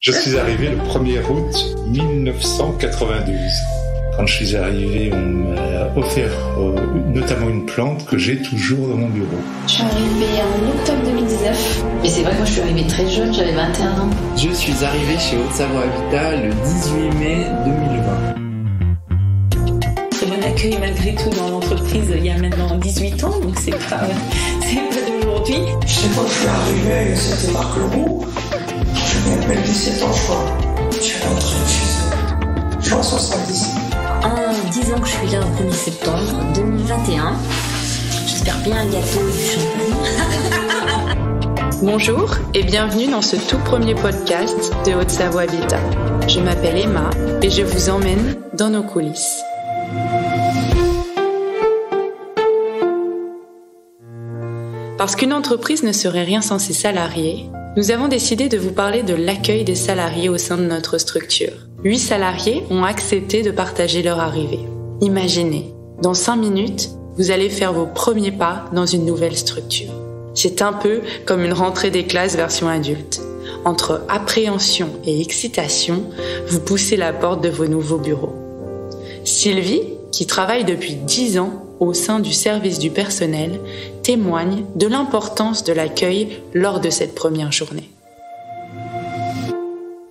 Je suis arrivé le 1er août 1992. Quand je suis arrivé, on m'a offert notamment une plante que j'ai toujours dans mon bureau. Je suis arrivée en octobre 2019. Et c'est vrai que moi je suis arrivée très jeune, j'avais 21 ans. Je suis arrivé chez Haute-Savoie Habitat le 18 mai 2020. Très bon accueil malgré tout dans l'entreprise il y a maintenant 18 ans, donc c'est pas d'aujourd'hui. Je sais pas, je suis arrivé, c'était Marc Leroux. Je m'appelle 17 ans, je crois. Je suis rentré chez eux. Je suis en 70. 10 ans que je suis là au 1er septembre 2021. J'espère bien un gâteau et du champagne. Bonjour et bienvenue dans ce tout premier podcast de Haute-Savoie Habitat. Je m'appelle Emma et je vous emmène dans nos coulisses. Parce qu'une entreprise ne serait rien sans ses salariés, nous avons décidé de vous parler de l'accueil des salariés au sein de notre structure. 8 salariés ont accepté de partager leur arrivée. Imaginez, dans 5 minutes, vous allez faire vos premiers pas dans une nouvelle structure. C'est un peu comme une rentrée des classes version adulte. Entre appréhension et excitation, vous poussez la porte de vos nouveaux bureaux. Sylvie, qui travaille depuis 10 ans au sein du service du personnel, témoigne de l'importance de l'accueil lors de cette première journée.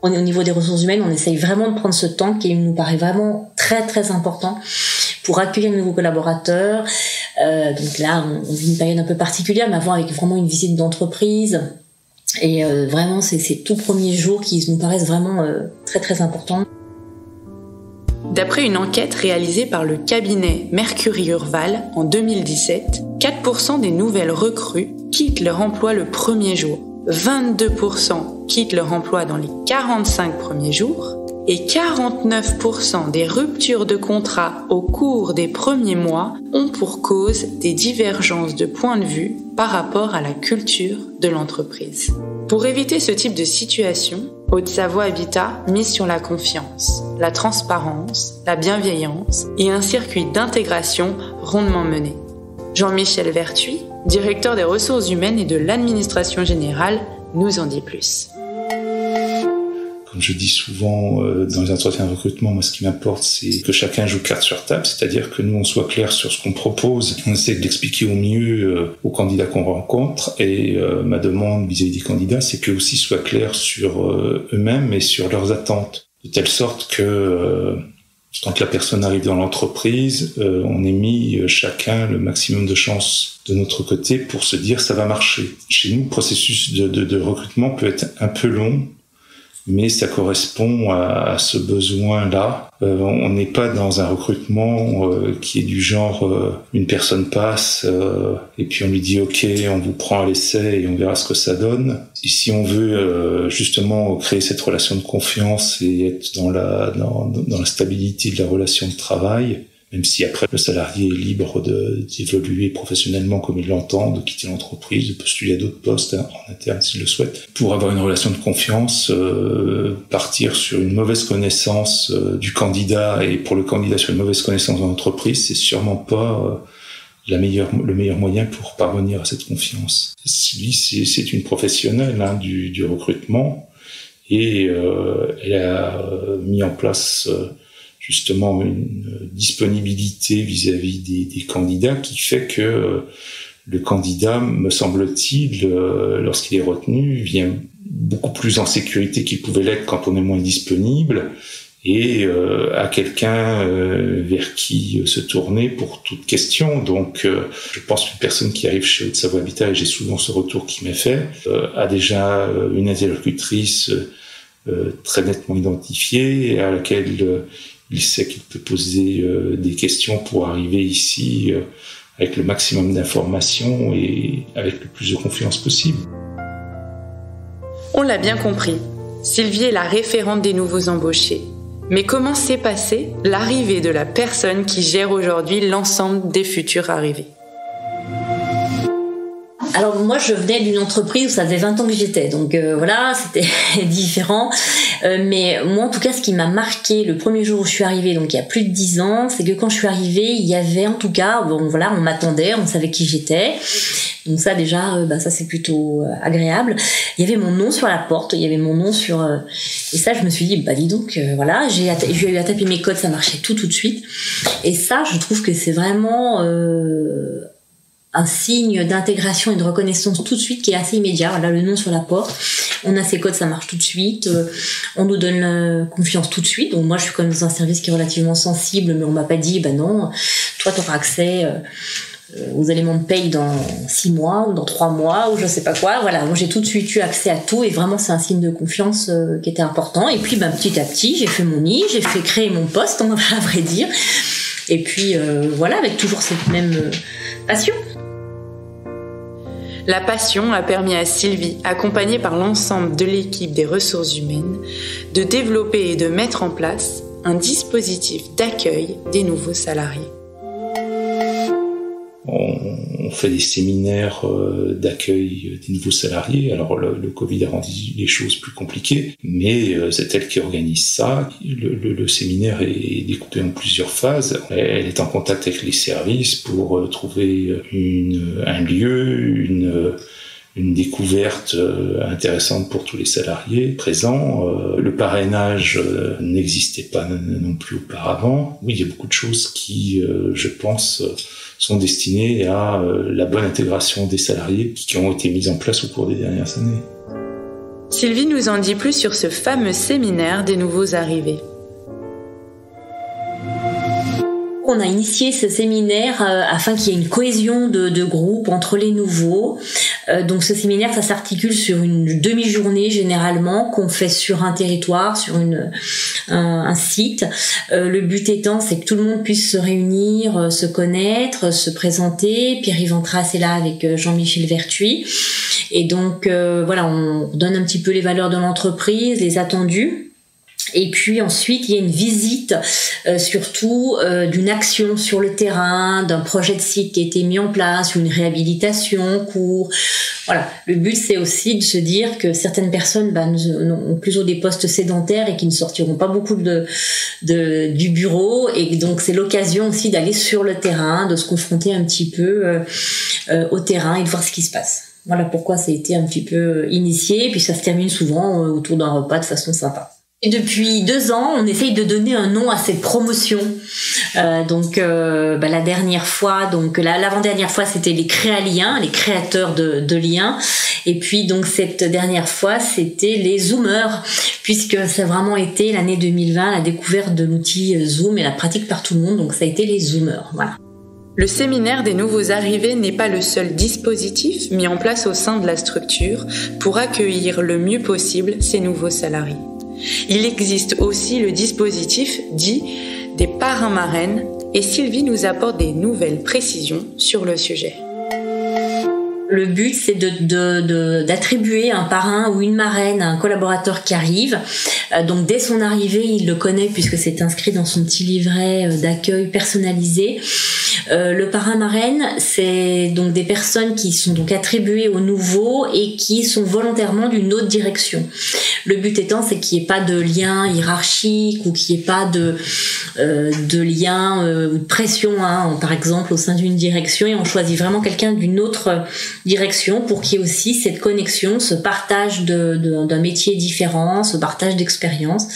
Au niveau des ressources humaines, on essaye vraiment de prendre ce temps qui nous paraît vraiment très très important pour accueillir de nouveaux collaborateurs. Donc là, on vit une période un peu particulière, mais avant avec vraiment une visite d'entreprise. Et vraiment, c'est ces tout premiers jours qui nous paraissent vraiment très très importants. D'après une enquête réalisée par le cabinet Mercury Urval en 2017, 4% des nouvelles recrues quittent leur emploi le premier jour, 22% quittent leur emploi dans les 45 premiers jours et 49% des ruptures de contrat au cours des premiers mois ont pour cause des divergences de points de vue par rapport à la culture de l'entreprise. Pour éviter ce type de situation, Haute-Savoie Habitat mise sur la confiance, la transparence, la bienveillance et un circuit d'intégration rondement mené. Jean-Michel Vertuy, directeur des ressources humaines et de l'administration générale, nous en dit plus. Comme je dis souvent dans les entretiens de recrutement, moi ce qui m'importe c'est que chacun joue carte sur table, c'est-à-dire que nous on soit clair sur ce qu'on propose, on essaie de l'expliquer au mieux aux candidats qu'on rencontre et ma demande vis-à-vis des candidats c'est qu'eux aussi soient clairs sur eux-mêmes et sur leurs attentes, de telle sorte que quand la personne arrive dans l'entreprise, on ait mis chacun le maximum de chances de notre côté pour se dire ça va marcher. Chez nous, le processus de recrutement peut être un peu long, mais ça correspond à ce besoin-là. On n'est pas dans un recrutement qui est du genre une personne passe et puis on lui dit ok, on vous prend à l'essai et on verra ce que ça donne. Et si on veut justement créer cette relation de confiance et être dans la stabilité de la relation de travail, même si après le salarié est libre d'évoluer professionnellement comme il l'entend, de quitter l'entreprise, de postuler à d'autres postes en interne s'il le souhaite. Pour avoir une relation de confiance, partir sur une mauvaise connaissance du candidat et pour le candidat sur une mauvaise connaissance de l'entreprise, c'est sûrement pas le meilleur moyen pour parvenir à cette confiance. Sylvie, c'est une professionnelle du recrutement et elle a mis en place justement une disponibilité vis-à-vis des candidats qui fait que le candidat, me semble-t-il, lorsqu'il est retenu, vient beaucoup plus en sécurité qu'il pouvait l'être quand on est moins disponible et a quelqu'un vers qui se tourner pour toute question. Donc, je pense qu'une personne qui arrive chez Haute-Savoie Habitat, et j'ai souvent ce retour qui m'est fait, a déjà une interlocutrice très nettement identifiée à laquelle il sait qu'il peut poser des questions pour arriver ici avec le maximum d'informations et avec le plus de confiance possible. On l'a bien compris, Sylvie est la référente des nouveaux embauchés. Mais comment s'est passée l'arrivée de la personne qui gère aujourd'hui l'ensemble des futurs arrivés ? Alors moi je venais d'une entreprise où ça faisait 20 ans que j'étais, donc voilà, c'était différent. Mais moi en tout cas ce qui m'a marqué le premier jour où je suis arrivée, donc il y a plus de 10 ans, c'est que quand je suis arrivée, il y avait en tout cas, bon voilà, on m'attendait, on savait qui j'étais. Donc ça déjà, ça c'est plutôt agréable. Il y avait mon nom sur la porte, il y avait mon nom sur... et ça, je me suis dit, dis donc, voilà, j'ai eu à taper mes codes, ça marchait tout de suite. Et ça, je trouve que c'est vraiment un signe d'intégration et de reconnaissance tout de suite qui est assez immédiat. Voilà, le nom sur la porte, on a ses codes, ça marche tout de suite, on nous donne confiance tout de suite. Donc moi, je suis quand même dans un service qui est relativement sensible, mais on m'a pas dit, non, toi, tu auras accès aux éléments de paye dans 6 mois ou dans 3 mois ou je sais pas quoi. Voilà, moi j'ai tout de suite eu accès à tout et vraiment c'est un signe de confiance qui était important. Et puis petit à petit, j'ai fait mon nid, j'ai fait créer mon poste, à vrai dire. Et puis voilà, avec toujours cette même passion. La passion a permis à Sylvie, accompagnée par l'ensemble de l'équipe des ressources humaines, de développer et de mettre en place un dispositif d'accueil des nouveaux salariés. On fait des séminaires d'accueil des nouveaux salariés. Alors le Covid a rendu les choses plus compliquées, mais c'est elle qui organise ça. Le séminaire est découpé en plusieurs phases. Elle est en contact avec les services pour trouver un lieu, une découverte intéressante pour tous les salariés présents. Le parrainage n'existait pas non plus auparavant. Oui, il y a beaucoup de choses qui, je pense, sont destinées à la bonne intégration des salariés qui ont été mises en place au cours des dernières années. Sylvie nous en dit plus sur ce fameux séminaire des nouveaux arrivés. On a initié ce séminaire afin qu'il y ait une cohésion de groupe entre les nouveaux. Donc ce séminaire, ça s'articule sur une demi-journée généralement qu'on fait sur un territoire, sur un site. Le but étant, c'est que tout le monde puisse se réunir, se connaître, se présenter. Pierre-Yves Antras est là avec Jean-Michel Vertuis. Et donc voilà, on donne un petit peu les valeurs de l'entreprise, les attendus. Et puis ensuite, il y a une visite surtout d'une action sur le terrain, d'un projet de site qui a été mis en place, une réhabilitation en cours. Voilà, le but c'est aussi de se dire que certaines personnes ont plutôt des postes sédentaires et qui ne sortiront pas beaucoup du bureau. Et donc c'est l'occasion aussi d'aller sur le terrain, de se confronter un petit peu au terrain et de voir ce qui se passe. Voilà pourquoi ça a été un petit peu initié. Et puis ça se termine souvent autour d'un repas de façon sympa. Et depuis 2 ans, on essaye de donner un nom à cette promotion. La dernière fois, l'avant-dernière fois, c'était les créaliens, les créateurs de liens. Et puis donc cette dernière fois, c'était les zoomers, puisque ça a vraiment été l'année 2020, la découverte de l'outil Zoom et la pratique par tout le monde. Donc ça a été les zoomers. Voilà. Le séminaire des nouveaux arrivés n'est pas le seul dispositif mis en place au sein de la structure pour accueillir le mieux possible ces nouveaux salariés. Il existe aussi le dispositif dit des parrains-marraines et Sylvie nous apporte des nouvelles précisions sur le sujet. Le but, c'est d'attribuer un parrain ou une marraine à un collaborateur qui arrive. Donc, dès son arrivée, il le connaît puisque c'est inscrit dans son petit livret d'accueil personnalisé. Le parrain-marraine, c'est donc des personnes qui sont donc attribuées aux nouveaux et qui sont volontairement d'une autre direction. Le but étant, c'est qu'il n'y ait pas de lien hiérarchique ou qu'il n'y ait pas de lien ou de pression, par exemple, au sein d'une direction, et on choisit vraiment quelqu'un d'une autre direction pour qu'il y ait aussi cette connexion, ce partage d'un métier différent, ce partage d'expérience.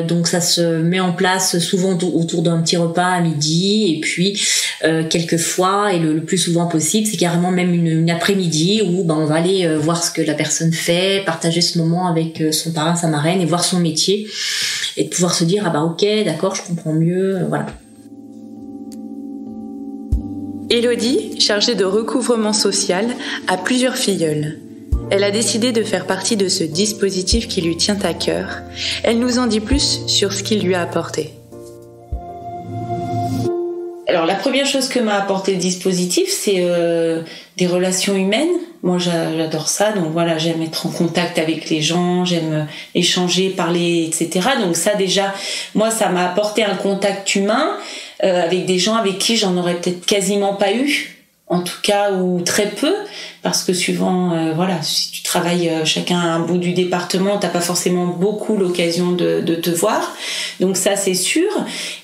Donc ça se met en place souvent autour d'un petit repas à midi, et puis quelquefois, et le plus souvent possible, c'est carrément même une après-midi où on va aller voir ce que la personne fait, partager ce moment avec son parrain, sa marraine, et voir son métier, et de pouvoir se dire ok, d'accord, je comprends mieux, voilà. Élodie, chargée de recouvrement social, a plusieurs filleuls. Elle a décidé de faire partie de ce dispositif qui lui tient à cœur. Elle nous en dit plus sur ce qu'il lui a apporté. Alors la première chose que m'a apporté le dispositif, c'est des relations humaines. Moi j'adore ça, donc voilà, j'aime être en contact avec les gens, j'aime échanger, parler, etc. Donc ça déjà, moi ça m'a apporté un contact humain avec des gens avec qui j'en aurais peut-être quasiment pas eu, en tout cas, ou très peu. parce que souvent, voilà, si tu travailles chacun à un bout du département, t'as pas forcément beaucoup l'occasion de te voir. Donc ça, c'est sûr.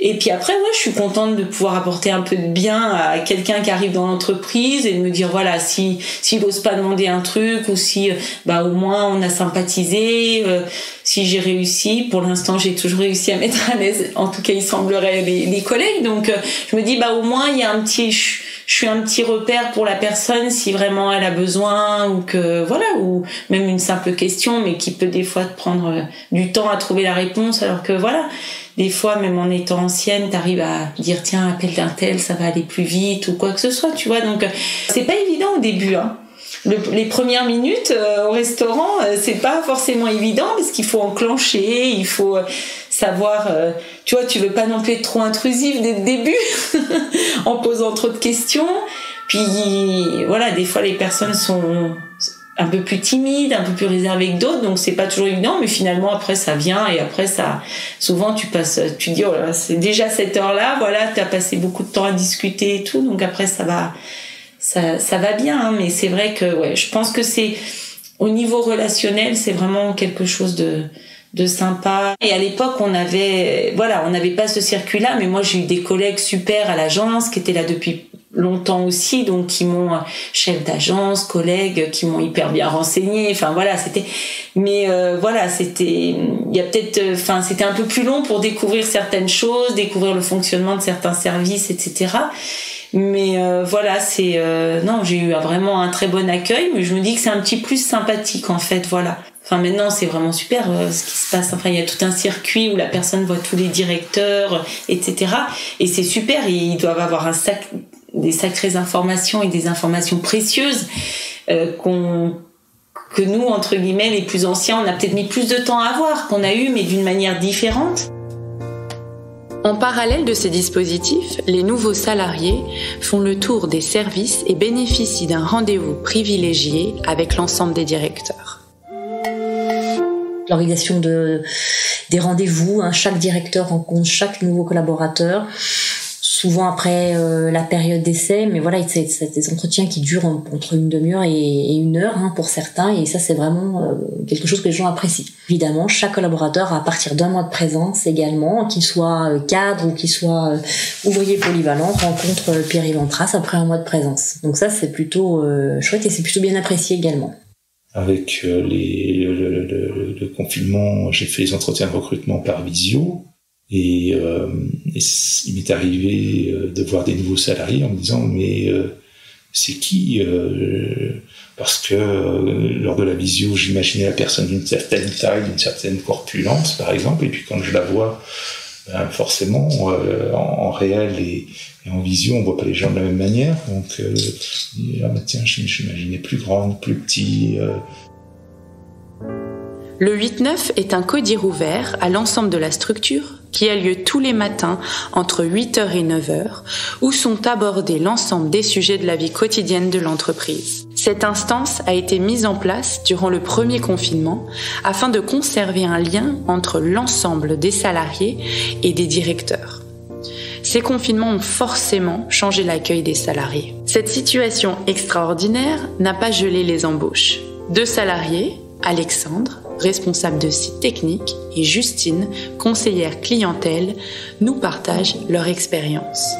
Et puis après, ouais, je suis contente de pouvoir apporter un peu de bien à quelqu'un qui arrive dans l'entreprise et de me dire, voilà, s'il ose pas demander un truc ou si, au moins on a sympathisé, si j'ai réussi. Pour l'instant, j'ai toujours réussi à mettre à l'aise, en tout cas, il semblerait, les collègues. Donc, je me dis, au moins, il y a un petit, je suis un petit repère pour la personne si vraiment elle a besoin ou que, voilà, ou même une simple question, mais qui peut des fois te prendre du temps à trouver la réponse, alors que, voilà, des fois, même en étant ancienne, t'arrives à dire, tiens, appelle d'un tel, ça va aller plus vite ou quoi que ce soit, tu vois. Donc, c'est pas évident au début, hein. Les premières minutes au restaurant, c'est pas forcément évident parce qu'il faut enclencher, il faut savoir, tu vois, tu veux pas non plus être trop intrusif dès le début en posant trop de questions. Puis voilà, des fois les personnes sont un peu plus timides, un peu plus réservées que d'autres, donc c'est pas toujours évident, mais finalement après ça vient et après ça, souvent tu dis oh là, c'est déjà cette heure-là, voilà, t'as passé beaucoup de temps à discuter et tout, donc après ça va bien, hein, mais c'est vrai que ouais, je pense que c'est au niveau relationnel, c'est vraiment quelque chose de sympa. Et à l'époque, on n'avait pas ce circuit-là, mais moi j'ai eu des collègues super à l'agence qui étaient là depuis longtemps aussi, donc qui m'ont chef d'agence, collègues qui m'ont hyper bien renseigné. Enfin voilà, c'était c'était un peu plus long pour découvrir certaines choses, découvrir le fonctionnement de certains services, etc. Mais voilà, j'ai eu vraiment un très bon accueil, mais je me dis que c'est un petit plus sympathique en fait, voilà. Enfin maintenant c'est vraiment super ce qui se passe. Enfin il y a tout un circuit où la personne voit tous les directeurs, etc. Et c'est super. Et ils doivent avoir des sacrées informations et des informations précieuses que nous entre guillemets les plus anciens on a peut-être mis plus de temps à avoir, qu'on a eu mais d'une manière différente. En parallèle de ces dispositifs, les nouveaux salariés font le tour des services et bénéficient d'un rendez-vous privilégié avec l'ensemble des directeurs. L'organisation des rendez-vous, hein, chaque directeur rencontre chaque nouveau collaborateur, souvent après la période d'essai, mais voilà, c'est des entretiens qui durent entre une demi-heure et une heure, hein, pour certains, et ça c'est vraiment quelque chose que les gens apprécient. Évidemment, chaque collaborateur, à partir d'un mois de présence également, qu'il soit cadre ou qu'il soit ouvrier polyvalent, rencontre Pierre-Yves Antras après un mois de présence. Donc ça c'est plutôt chouette et c'est plutôt bien apprécié également. Avec le confinement, j'ai fait les entretiens de recrutement par visio. Et il m'est arrivé de voir des nouveaux salariés en me disant mais c'est qui parce que lors de la visio j'imaginais la personne d'une certaine taille, d'une certaine corpulence par exemple, et puis quand je la vois forcément en réel et en visio on voit pas les gens de la même manière, donc tiens, je m'imaginais plus grande, plus petit. Le 8-9 est un codir ouvert à l'ensemble de la structure qui a lieu tous les matins entre 8h et 9h où sont abordés l'ensemble des sujets de la vie quotidienne de l'entreprise. Cette instance a été mise en place durant le premier confinement afin de conserver un lien entre l'ensemble des salariés et des directeurs. Ces confinements ont forcément changé l'accueil des salariés. Cette situation extraordinaire n'a pas gelé les embauches. 2 salariés, Alexandre, responsable de site technique, et Justine, conseillère clientèle, nous partagent leur expérience.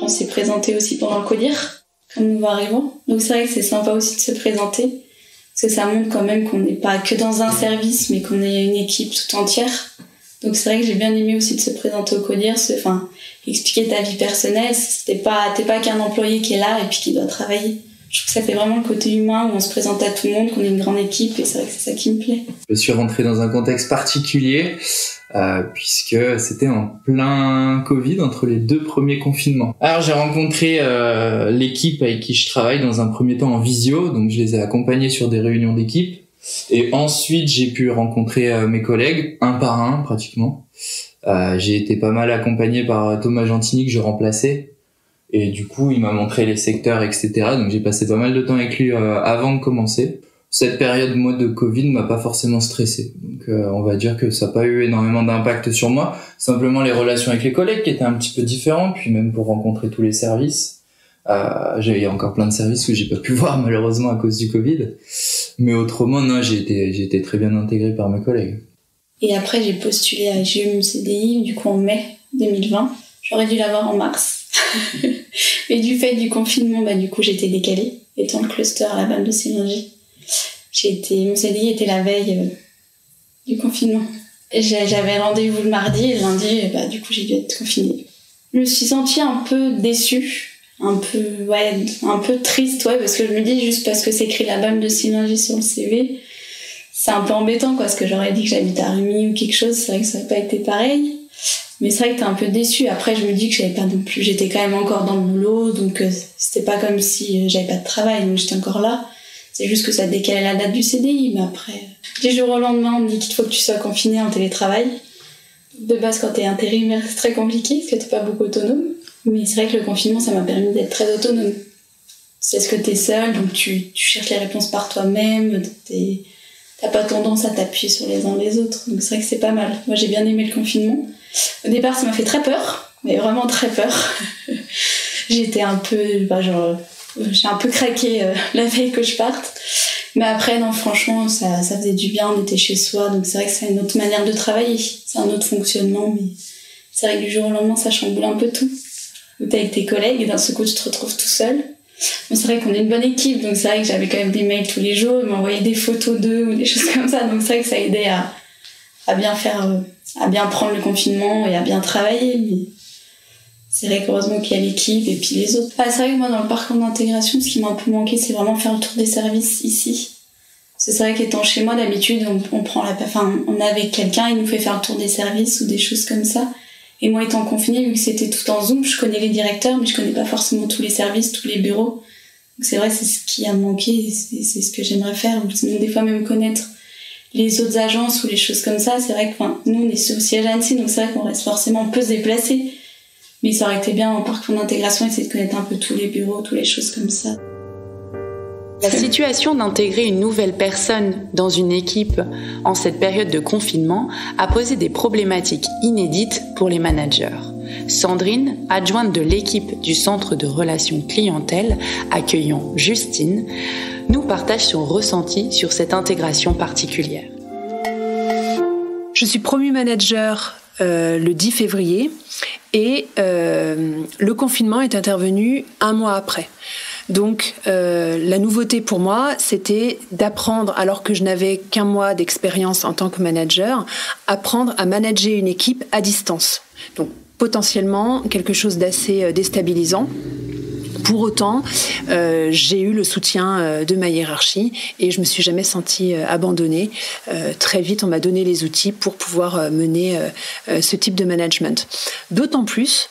On s'est présenté aussi pendant le codir, comme nouveau arrivant. Donc c'est vrai que c'est sympa aussi de se présenter, parce que ça montre quand même qu'on n'est pas que dans un service, mais qu'on est une équipe tout entière. Donc c'est vrai que j'ai bien aimé aussi de se présenter au codir, expliquer ta vie personnelle. T'es pas qu'un employé qui est là et puis qui doit travailler. Je trouve que ça fait vraiment le côté humain où on se présente à tout le monde, qu'on est une grande équipe, et c'est vrai que c'est ça qui me plaît. Je suis rentré dans un contexte particulier puisque c'était en plein Covid, entre les 2 premiers confinements. Alors j'ai rencontré l'équipe avec qui je travaille dans un premier temps en visio, donc je les ai accompagnés sur des réunions d'équipe, et ensuite j'ai pu rencontrer mes collègues un par un pratiquement. J'ai été pas mal accompagné par Thomas Gentini que je remplaçais. Et du coup, il m'a montré les secteurs, etc. Donc j'ai passé pas mal de temps avec lui avant de commencer. Cette période de Covid m'a pas forcément stressé. Donc on va dire que ça n'a pas eu énormément d'impact sur moi. Simplement les relations avec les collègues qui étaient un petit peu différentes, puis même pour rencontrer tous les services. Il y a encore plein de services où j'ai pas pu voir malheureusement à cause du Covid. Mais autrement, non, j'ai été très bien intégré par mes collègues. Et après, j'ai eu mon CDI du coup en mai 2020. J'aurais dû l'avoir en mars. Mais du fait du confinement, du coup, j'ai été décalée, étant le cluster à la BAM de Célingy. Mon CDI était la veille du confinement. J'avais rendez-vous le mardi et le lundi, du coup, j'ai dû être confinée. Je me suis sentie un peu déçue, un peu triste, parce que je me dis, juste parce que c'est écrit la BAM de Célingy sur le CV, c'est un peu embêtant, parce que j'aurais dit que j'habite à Rumilly ou quelque chose, c'est vrai que ça n'aurait pas été pareil. Mais c'est vrai que t'es un peu déçue. Après, je me dis que j'avais pas non plus, j'étais quand même encore dans le boulot, donc c'était pas comme si j'avais pas de travail, donc j'étais encore là. C'est juste que ça décalait la date du CDI, mais après, du jour au lendemain, on me dit qu'il faut que tu sois confiné en télétravail. De base, quand t'es intérimaire, c'est très compliqué, parce que t'es pas beaucoup autonome. Mais c'est vrai que le confinement, ça m'a permis d'être très autonome. C'est ce que t'es seule, donc tu cherches les réponses par toi-même, t'as pas tendance à t'appuyer sur les uns les autres, donc c'est vrai que c'est pas mal. Moi, j'ai bien aimé le confinement. Au départ, ça m'a fait très peur, mais vraiment très peur. J'étais un peu, j'ai un peu craqué la veille que je parte. Mais après, non, franchement, ça faisait du bien, on était chez soi, donc c'est vrai que c'est une autre manière de travailler. C'est un autre fonctionnement, mais c'est vrai que du jour au lendemain, ça chamboule un peu tout. Où t'es avec tes collègues et d'un seul coup, tu te retrouves tout seul. Bon, c'est vrai qu'on est une bonne équipe, donc c'est vrai que j'avais quand même des mails tous les jours, ils m'envoyaient des photos d'eux ou des choses comme ça, donc c'est vrai que ça aidait à bien faire, à bien prendre le confinement et à bien travailler. Mais c'est vrai qu'heureusement qu'il y a l'équipe et puis les autres. C'est vrai que moi, dans le parcours d'intégration, ce qui m'a un peu manqué, c'est vraiment faire le tour des services ici. C'est vrai qu'étant chez moi, d'habitude, on est avec quelqu'un, il nous fait faire le tour des services ou des choses comme ça. Et moi, étant confinée, vu que c'était tout en Zoom, je connais les directeurs, mais je connais pas forcément tous les services, tous les bureaux. Donc c'est vrai, c'est ce qui a manqué, c'est ce que j'aimerais faire. Ou sinon, des fois, même connaître les autres agences ou les choses comme ça. C'est vrai que, nous, on est au siège à Annecy, donc c'est vrai qu'on reste forcément, on peut se déplacer. Mais ça aurait été bien, en parcours d'intégration, essayer de connaître un peu tous les bureaux, toutes les choses comme ça. La situation d'intégrer une nouvelle personne dans une équipe en cette période de confinement a posé des problématiques inédites pour les managers. Sandrine, adjointe de l'équipe du centre de relations clientèle accueillant Justine, nous partage son ressenti sur cette intégration particulière. Je suis promue manager le 10 février et le confinement est intervenu 1 mois après. Donc la nouveauté pour moi, c'était d'apprendre, alors que je n'avais qu'1 mois d'expérience en tant que manager, apprendre à manager une équipe à distance. Donc potentiellement quelque chose d'assez déstabilisant. Pour autant, j'ai eu le soutien de ma hiérarchie et je me suis jamais sentie abandonnée. Très vite, on m'a donné les outils pour pouvoir mener ce type de management. D'autant plus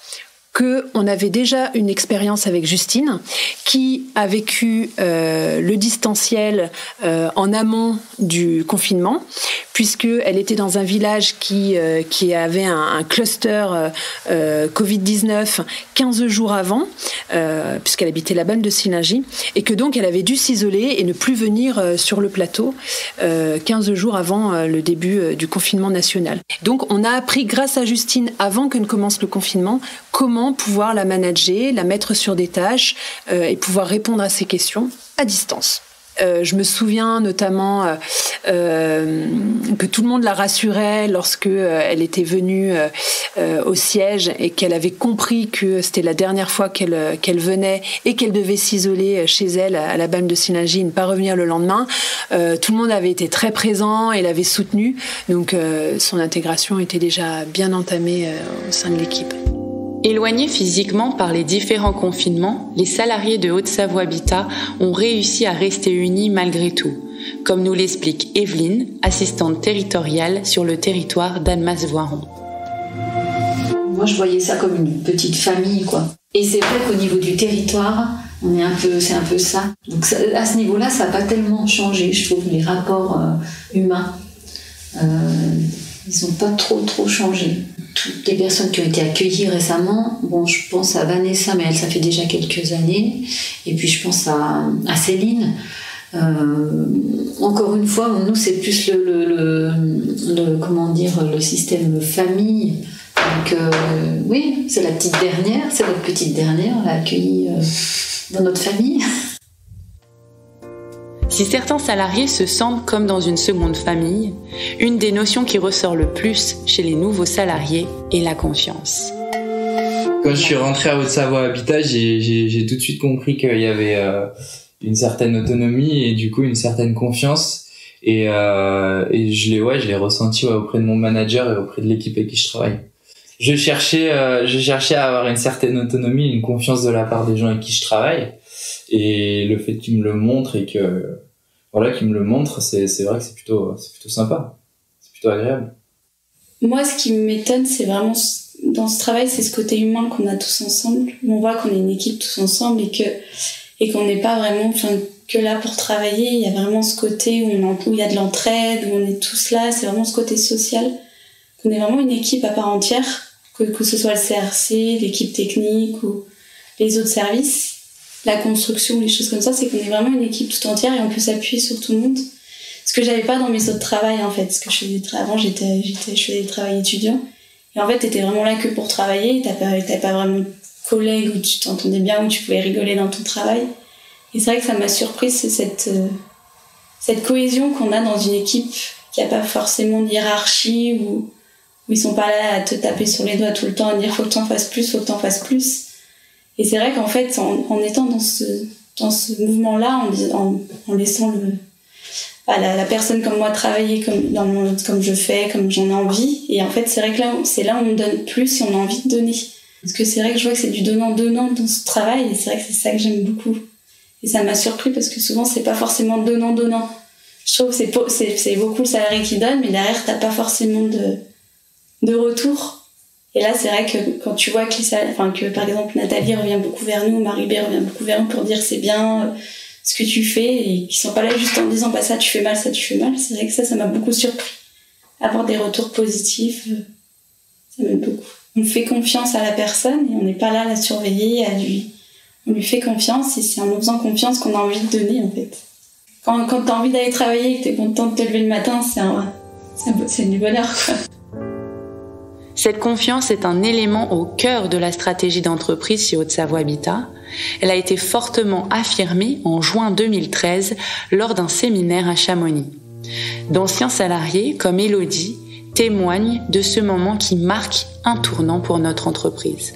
qu'on avait déjà une expérience avec Justine qui a vécu le distanciel en amont du confinement, puisqu'elle était dans un village qui avait un cluster Covid-19 15 jours avant, puisqu'elle habitait la BAM de Célingy, et que donc elle avait dû s'isoler et ne plus venir sur le plateau 15 jours avant le début du confinement national. Donc on a appris grâce à Justine, avant que ne commence le confinement, comment pouvoir la manager, la mettre sur des tâches et pouvoir répondre à ces questions à distance. Je me souviens notamment que tout le monde la rassurait lorsque elle était venue au siège et qu'elle avait compris que c'était la dernière fois qu'elle venait et qu'elle devait s'isoler chez elle à la BAM de Célingy et ne pas revenir le lendemain. Tout le monde avait été très présent et l'avait soutenue, donc son intégration était déjà bien entamée au sein de l'équipe. Éloignés physiquement par les différents confinements, les salariés de Haute-Savoie Habitat ont réussi à rester unis malgré tout, comme nous l'explique Evelyne, assistante territoriale sur le territoire d'Annemasse-Voiron. Moi, je voyais ça comme une petite famille, quoi. Et c'est vrai qu'au niveau du territoire, c'est un peu ça. Donc à ce niveau-là, ça n'a pas tellement changé, je trouve, les rapports humains. Ils n'ont pas trop changé. Toutes les personnes qui ont été accueillies récemment, je pense à Vanessa, mais elle, ça fait déjà quelques années. Et puis je pense à Céline. Encore une fois, nous, c'est plus le système famille Donc oui, c'est la petite dernière, c'est notre petite dernière, on l'a accueillie dans notre famille. Si certains salariés se sentent comme dans une seconde famille, une des notions qui ressort le plus chez les nouveaux salariés est la confiance. Quand je suis rentré à Haute-Savoie Habitat, j'ai tout de suite compris qu'il y avait une certaine autonomie et du coup une certaine confiance. Et je l'ai ressenti auprès de mon manager et auprès de l'équipe avec qui je travaille. Je cherchais à avoir une certaine autonomie, une confiance de la part des gens avec qui je travaille. Et le fait qu'ils me le montrent et que qu'ils me le montrent, c'est vrai que c'est plutôt sympa, c'est plutôt agréable. Moi, ce qui m'étonne, c'est vraiment dans ce travail, c'est ce côté humain qu'on a tous ensemble. On voit qu'on est une équipe tous ensemble et qu'on n'est pas vraiment que là pour travailler. Il y a vraiment ce côté où il y a de l'entraide, où on est tous là. C'est vraiment ce côté social. On est vraiment une équipe à part entière, que ce soit le CRC, l'équipe technique ou les autres services. La construction, les choses comme ça, c'est qu'on est vraiment une équipe tout entière et on peut s'appuyer sur tout le monde. Ce que j'avais pas dans mes autres travails, en fait. Parce que avant, je faisais des travails étudiants. Et en fait, t'étais vraiment là que pour travailler. T'as pas vraiment de collègues où tu t'entendais bien, où tu pouvais rigoler dans ton travail. Et c'est vrai que ça m'a surprise, c'est cette cohésion qu'on a dans une équipe qui a pas forcément de hiérarchie, où ils sont pas là à te taper sur les doigts tout le temps, à dire faut que t'en fasses plus, faut que t'en fasses plus. Et c'est vrai qu'en fait, en étant dans ce mouvement-là, en laissant la personne comme moi travailler comme je fais, comme j'en ai envie, et en fait, c'est vrai que c'est là où on donne plus et on a envie de donner. Parce que c'est vrai que je vois que c'est du donnant-donnant dans ce travail, et c'est vrai que c'est ça que j'aime beaucoup. Et ça m'a surpris parce que souvent, c'est pas forcément donnant-donnant. Je trouve que c'est beaucoup le salarié qui donne, mais derrière, t'as pas forcément de retour. Et là, c'est vrai que quand tu vois que par exemple Nathalie revient beaucoup vers nous, Marie-B revient beaucoup vers nous pour dire c'est bien ce que tu fais, et qu'ils sont pas là juste en disant bah ça tu fais mal, c'est vrai que ça m'a beaucoup surpris. Avoir des retours positifs, ça m'aime beaucoup. On fait confiance à la personne et on n'est pas là à la surveiller, on lui fait confiance, et c'est en nous faisant confiance qu'on a envie de donner en fait. Quand t'as envie d'aller travailler et que t'es content de te lever le matin, c'est du bonheur quoi. Cette confiance est un élément au cœur de la stratégie d'entreprise chez Haute-Savoie Habitat. Elle a été fortement affirmée en juin 2013 lors d'un séminaire à Chamonix. D'anciens salariés, comme Élodie, témoignent de ce moment qui marque un tournant pour notre entreprise.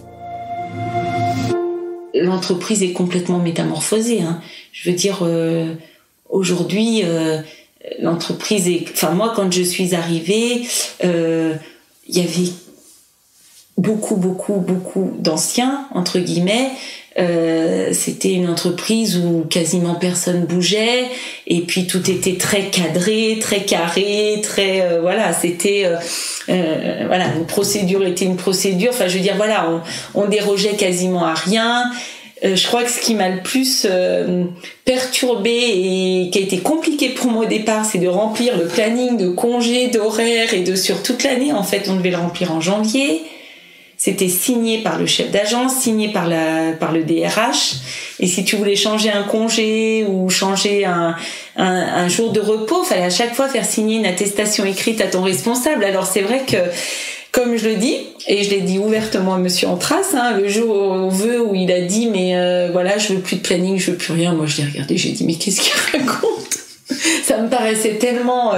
L'entreprise est complètement métamorphosée. Je veux dire, aujourd'hui, l'entreprise est... Enfin, moi, quand je suis arrivée, il y avait beaucoup d'anciens, entre guillemets. C'était une entreprise où quasiment personne bougeait, et puis tout était très cadré, très carré, très c'était une procédure était une procédure. Enfin, je veux dire, on dérogeait quasiment à rien. Je crois que ce qui m'a le plus perturbée et qui a été compliqué pour moi au départ, c'est de remplir le planning de congés, d'horaires et sur toute l'année. En fait, on devait le remplir en janvier. C'était signé par le chef d'agence, signé par le DRH. Et si tu voulais changer un congé ou changer un jour de repos, fallait à chaque fois faire signer une attestation écrite à ton responsable. Alors c'est vrai que, comme je le dis, et je l'ai dit ouvertement à Monsieur Antras, le jour au vœu où il a dit mais je veux plus de planning, je veux plus rien. Moi je l'ai regardé, j'ai dit mais qu'est-ce qu'il raconte? Ça me paraissait tellement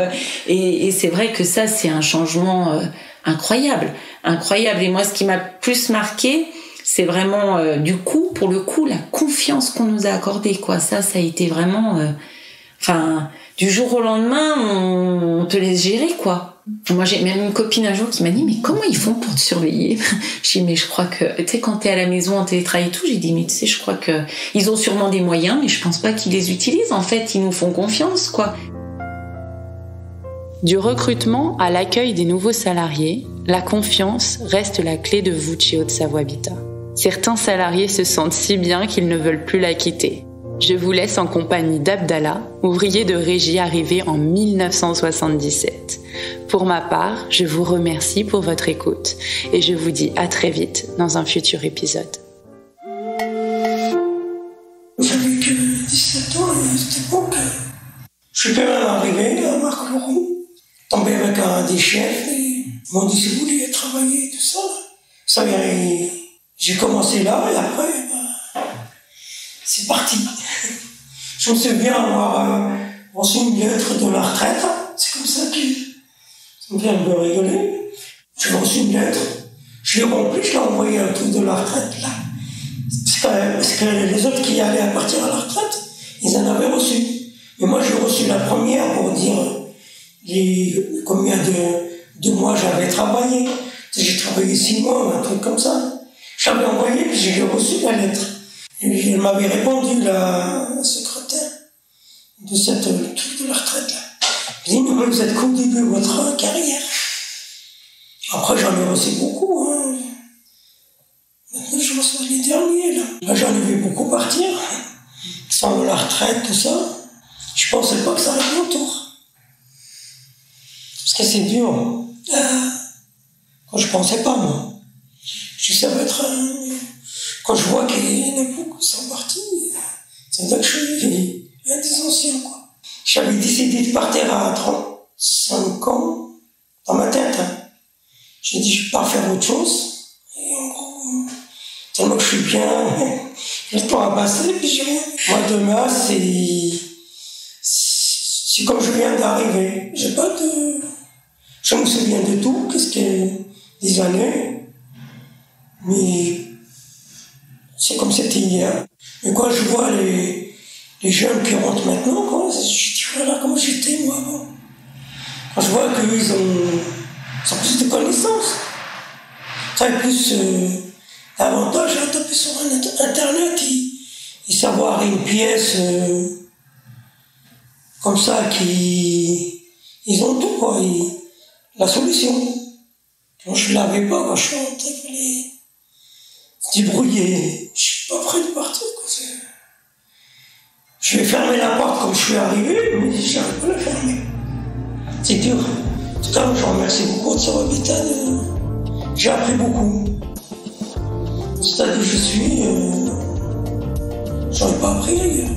et c'est vrai que ça c'est un changement incroyable. Et moi ce qui m'a plus marqué, c'est vraiment pour le coup la confiance qu'on nous a accordée quoi. Ça a été vraiment du jour au lendemain on te laisse gérer quoi. Moi j'ai même une copine un jour qui m'a dit mais comment ils font pour te surveiller? Je dis mais je crois que tu sais quand t'es à la maison en télétravail et tout, j'ai dit mais tu sais je crois que ils ont sûrement des moyens mais je pense pas qu'ils les utilisent en fait, ils nous font confiance quoi. Du recrutement à l'accueil des nouveaux salariés, la confiance reste la clé de voûte chez Haute-Savoie Habitat. Certains salariés se sentent si bien qu'ils ne veulent plus la quitter. Je vous laisse en compagnie d'Abdallah, ouvrier de régie arrivé en 1977. Pour ma part, je vous remercie pour votre écoute et je vous dis à très vite dans un futur épisode. J'avais que 17 ans à cette époque. Je suis quand même arrivé à Marc-Leroux, tombé avec un des chefs et ils m'ont dit si vous voulez travailler, tout ça. Ça, j'ai commencé là et après, c'est parti. Je me souviens avoir reçu une lettre de la retraite. C'est comme ça ça me fait un peu rigoler. J'ai reçu une lettre, je l'ai remplie, je l'ai envoyée à tout de la retraite, là. Parce que les autres qui allaient à partir à la retraite, ils en avaient reçu. Mais moi, j'ai reçu la première pour dire combien de mois j'avais travaillé. J'ai travaillé 6 mois, un truc comme ça. J'avais envoyé, puis j'ai reçu la lettre. Et elle m'avait répondu, la secrétaire de cette truc de la retraite, là. Je dis, mais vous êtes qu'au début de votre carrière. Après, j'en ai reçu beaucoup, hein. Maintenant, je reçois les derniers, là. Là, j'en ai vu beaucoup partir. Sans la retraite, tout ça. Je pensais pas que ça arrive autour. Parce que c'est dur. Quand je pensais pas, moi. Je sais, ça va être quand je vois qu'il y en a beaucoup qui sont partis, c'est là que je suis un des anciens, quoi. J'avais décidé de partir à 35 ans, dans ma tête, hein. J'ai dit, je vais pas faire autre chose. Et en gros, tellement que je suis bien, le temps a passé, puis j'ai rien. Moi, demain, c'est comme je viens d'arriver. Je me souviens de tout, qu'est-ce que des années, mais c'est comme c'était hier. Mais quand je vois les jeunes qui rentrent maintenant, quoi, je dis, voilà comment j'étais, moi, avant. Quand je vois qu'ils ont plus de connaissances, ça a plus d'avantages à taper sur Internet et savoir une pièce comme ça, ils ont tout, quoi, la solution. Moi, je ne l'avais pas quand je suis rentré, il fallait se débrouiller. Je suis pas prêt de partir, quoi. Je vais fermer la porte comme je suis arrivé, mais j'arrive pas à la fermer. C'est dur. Tout à l'heure, je remercie beaucoup de ce habitat. J'ai appris beaucoup. Au stade où je suis, j'en ai pas appris ailleurs.